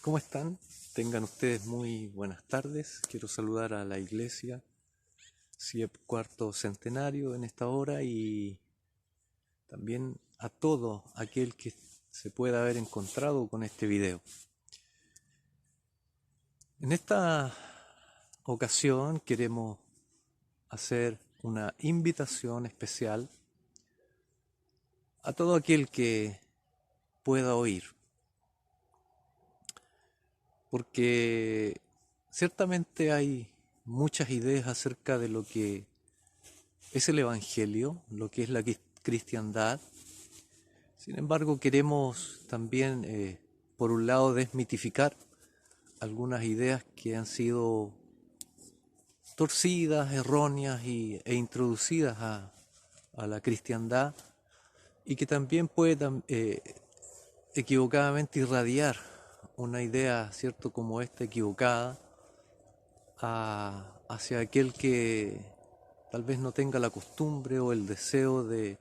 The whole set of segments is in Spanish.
¿Cómo están? Tengan ustedes muy buenas tardes. Quiero saludar a la iglesia CIEP cuarto centenario en esta hora y también a todo aquel que se pueda haber encontrado con este video. En esta ocasión queremos hacer una invitación especial a todo aquel que pueda oír, porque ciertamente hay muchas ideas acerca de lo que es el Evangelio, lo que es la cristiandad. Sin embargo, queremos también, por un lado, desmitificar algunas ideas que han sido torcidas, erróneas e introducidas a la cristiandad y que también puede equivocadamente irradiar una idea, ¿cierto?, como esta equivocada hacia aquel que tal vez no tenga la costumbre o el deseo de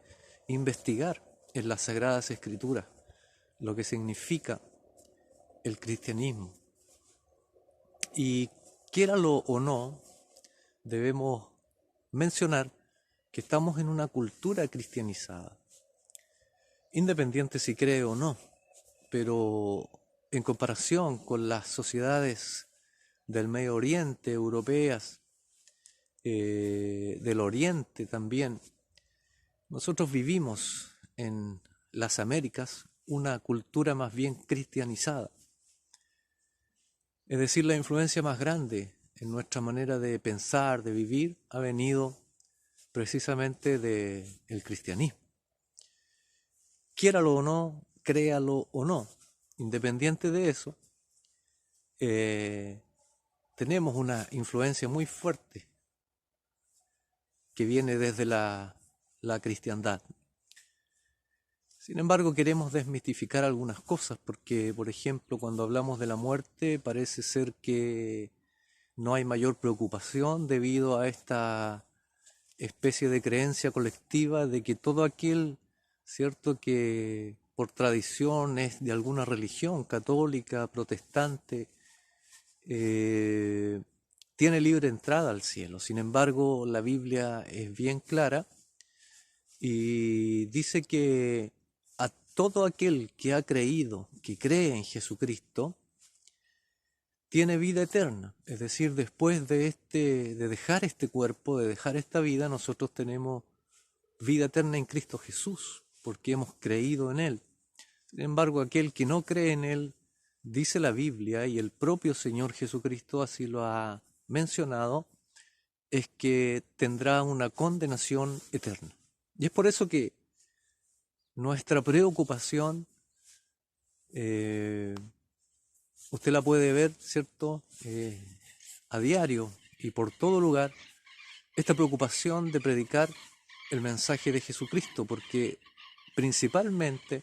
investigar en las Sagradas Escrituras lo que significa el cristianismo. Y quiéralo o no, debemos mencionar que estamos en una cultura cristianizada, independiente si cree o no, pero en comparación con las sociedades del Medio Oriente, europeas, del Oriente también, nosotros vivimos en las Américas una cultura más bien cristianizada. Es decir, la influencia más grande en nuestra manera de pensar, de vivir, ha venido precisamente del cristianismo. Quiéralo o no, créalo o no, independiente de eso, tenemos una influencia muy fuerte que viene desde la cristiandad. Sin embargo, queremos desmitificar algunas cosas porque, por ejemplo, cuando hablamos de la muerte, parece ser que no hay mayor preocupación debido a esta especie de creencia colectiva de que todo aquel, cierto, que por tradición es de alguna religión, católica, protestante, tiene libre entrada al cielo. Sin embargo, la Biblia es bien clara y dice que a todo aquel que ha creído, que cree en Jesucristo, tiene vida eterna. Es decir, después de dejar este cuerpo, de dejar esta vida, nosotros tenemos vida eterna en Cristo Jesús, porque hemos creído en Él. Sin embargo, aquel que no cree en Él, dice la Biblia, y el propio Señor Jesucristo así lo ha mencionado, es que tendrá una condenación eterna. Y es por eso que nuestra preocupación, usted la puede ver, ¿cierto?, a diario y por todo lugar, esta preocupación de predicar el mensaje de Jesucristo, porque principalmente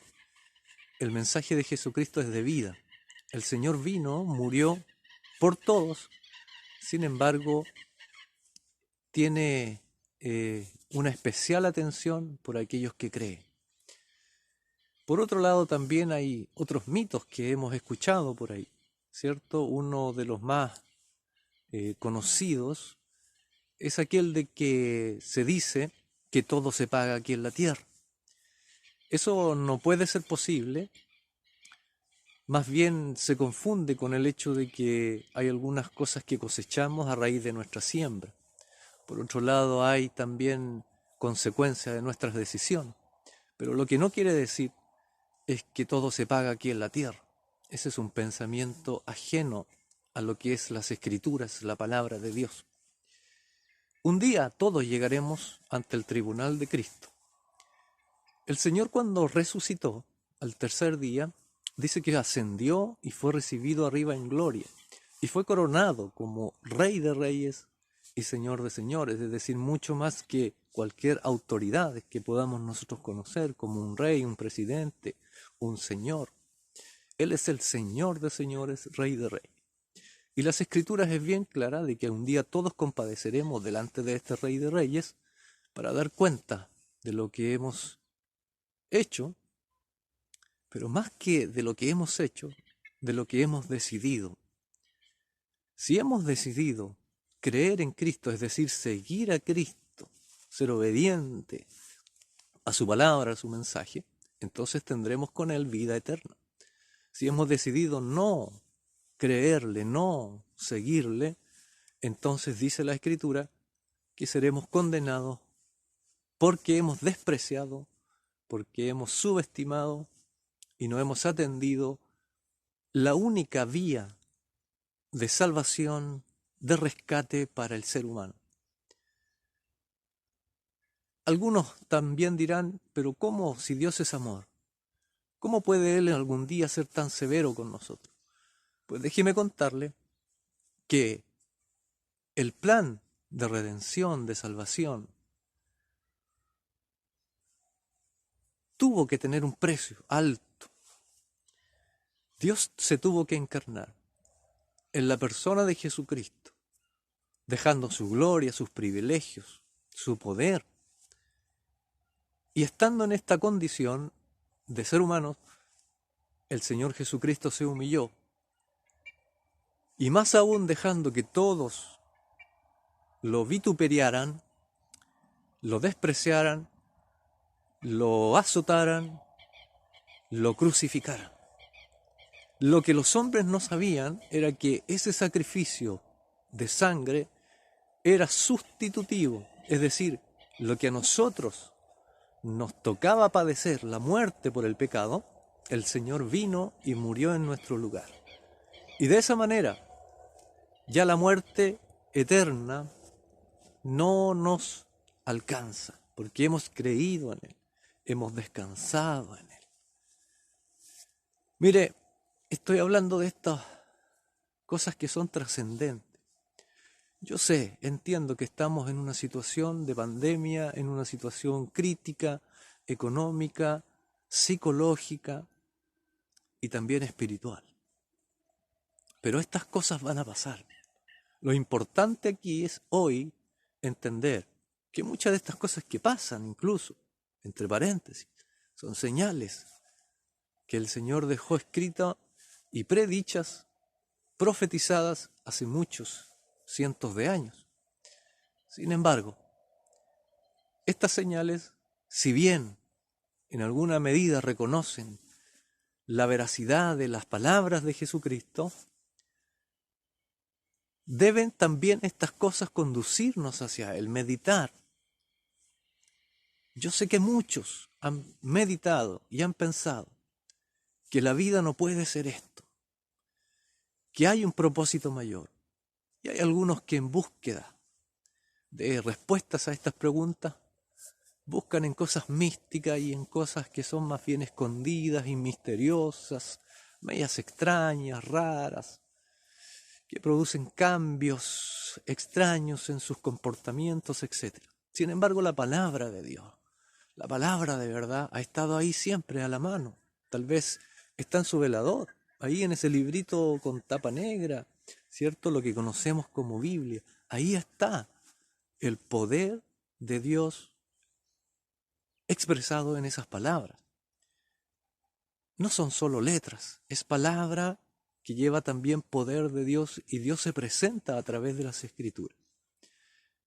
el mensaje de Jesucristo es de vida. El Señor vino, murió por todos, sin embargo, tiene una especial atención por aquellos que creen. Por otro lado, también hay otros mitos que hemos escuchado por ahí, ¿cierto? Uno de los más conocidos es aquel de que se dice que todo se paga aquí en la tierra. Eso no puede ser posible, más bien se confunde con el hecho de que hay algunas cosas que cosechamos a raíz de nuestra siembra. Por otro lado, hay también consecuencias de nuestras decisiones. Pero lo que no quiere decir es que todo se paga aquí en la tierra. Ese es un pensamiento ajeno a lo que es las Escrituras, la palabra de Dios. Un día todos llegaremos ante el tribunal de Cristo. El Señor, cuando resucitó al tercer día, dice que ascendió y fue recibido arriba en gloria y fue coronado como Rey de Reyes y Señor de Señores, es decir, mucho más que cualquier autoridad que podamos nosotros conocer, como un rey, un presidente, un señor. Él es el Señor de Señores, Rey de Reyes. Y las Escrituras es bien clara de que un día todos compadeceremos delante de este Rey de Reyes para dar cuenta de lo que hemos hecho, pero más que de lo que hemos hecho, de lo que hemos decidido. Si hemos decidido creer en Cristo, es decir, seguir a Cristo, ser obediente a su palabra, a su mensaje, entonces tendremos con Él vida eterna. Si hemos decidido no creerle, no seguirle, entonces dice la Escritura que seremos condenados porque hemos despreciado, porque hemos subestimado y no hemos atendido la única vía de salvación, de rescate para el ser humano. Algunos también dirán, pero ¿cómo si Dios es amor? ¿Cómo puede Él algún día ser tan severo con nosotros? Pues déjeme contarle que el plan de redención, de salvación, tuvo que tener un precio alto. Dios se tuvo que encarnar en la persona de Jesucristo, dejando su gloria, sus privilegios, su poder. Y estando en esta condición de ser humano, el Señor Jesucristo se humilló. Y más aún dejando que todos lo vituperiaran, lo despreciaran, lo azotaran, lo crucificaran. Lo que los hombres no sabían era que ese sacrificio de sangre era sustitutivo, es decir, lo que a nosotros nos tocaba padecer, la muerte por el pecado, el Señor vino y murió en nuestro lugar. Y de esa manera, ya la muerte eterna no nos alcanza, porque hemos creído en Él, hemos descansado en Él. Mire, estoy hablando de estas cosas que son trascendentes. Yo sé, entiendo que estamos en una situación de pandemia, en una situación crítica, económica, psicológica y también espiritual. Pero estas cosas van a pasar. Lo importante aquí es hoy entender que muchas de estas cosas que pasan, incluso, entre paréntesis, son señales que el Señor dejó escritas y predichas, profetizadas hace muchos cientos de años. Sin embargo, estas señales, si bien en alguna medida reconocen la veracidad de las palabras de Jesucristo, deben también estas cosas conducirnos hacia Él, meditar. Yo sé que muchos han meditado y han pensado que la vida no puede ser esto, que hay un propósito mayor. Y hay algunos que en búsqueda de respuestas a estas preguntas buscan en cosas místicas y en cosas que son más bien escondidas y misteriosas, medias extrañas, raras, que producen cambios extraños en sus comportamientos, etc. Sin embargo, la palabra de Dios, la palabra de verdad, ha estado ahí siempre a la mano. Tal vez está en su velador, ahí en ese librito con tapa negra, ¿cierto? Lo que conocemos como Biblia. Ahí está el poder de Dios expresado en esas palabras. No son solo letras, es palabra que lleva también poder de Dios y Dios se presenta a través de las Escrituras.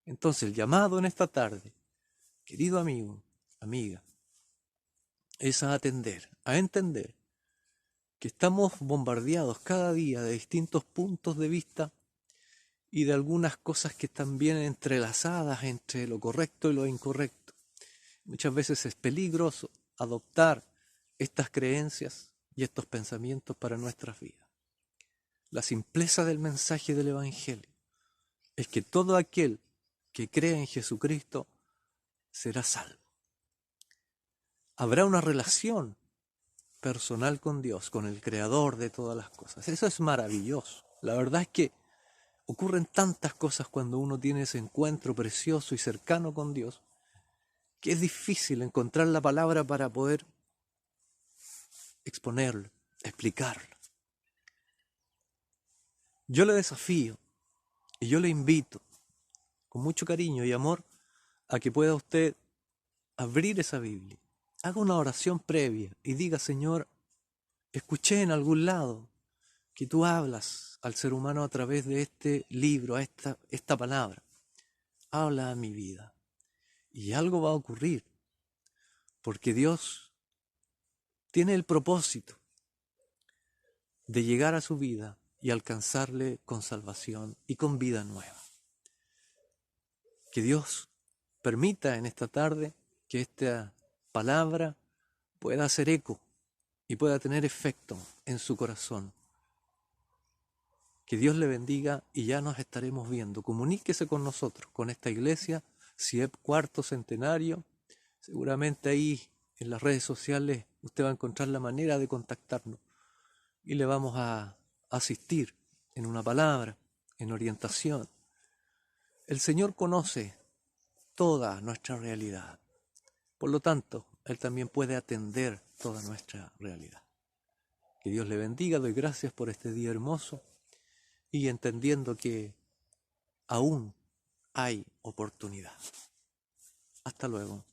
Entonces el llamado en esta tarde, querido amigo, amiga, es a atender, a entender que estamos bombardeados cada día de distintos puntos de vista y de algunas cosas que están bien entrelazadas entre lo correcto y lo incorrecto. Muchas veces es peligroso adoptar estas creencias y estos pensamientos para nuestras vidas. La simpleza del mensaje del Evangelio es que todo aquel que cree en Jesucristo será salvo. Habrá una relación personal con Dios, con el Creador de todas las cosas. Eso es maravilloso. La verdad es que ocurren tantas cosas cuando uno tiene ese encuentro precioso y cercano con Dios, que es difícil encontrar la palabra para poder exponerlo, explicarlo. Yo le desafío y yo le invito con mucho cariño y amor a que pueda usted abrir esa Biblia, haga una oración previa y diga: Señor, escuché en algún lado que tú hablas al ser humano a través de este libro, esta palabra. Habla a mi vida. Y algo va a ocurrir, porque Dios tiene el propósito de llegar a su vida y alcanzarle con salvación y con vida nueva. Que Dios permita en esta tarde que esta palabra pueda hacer eco y pueda tener efecto en su corazón. Que Dios le bendiga y ya nos estaremos viendo. Comuníquese con nosotros, con esta iglesia, CIEP Cuarto Centenario. Seguramente ahí en las redes sociales usted va a encontrar la manera de contactarnos y le vamos a asistir en una palabra, en orientación. El Señor conoce toda nuestra realidad. Por lo tanto, Él también puede atender toda nuestra realidad. Que Dios le bendiga, doy gracias por este día hermoso y entendiendo que aún hay oportunidad. Hasta luego.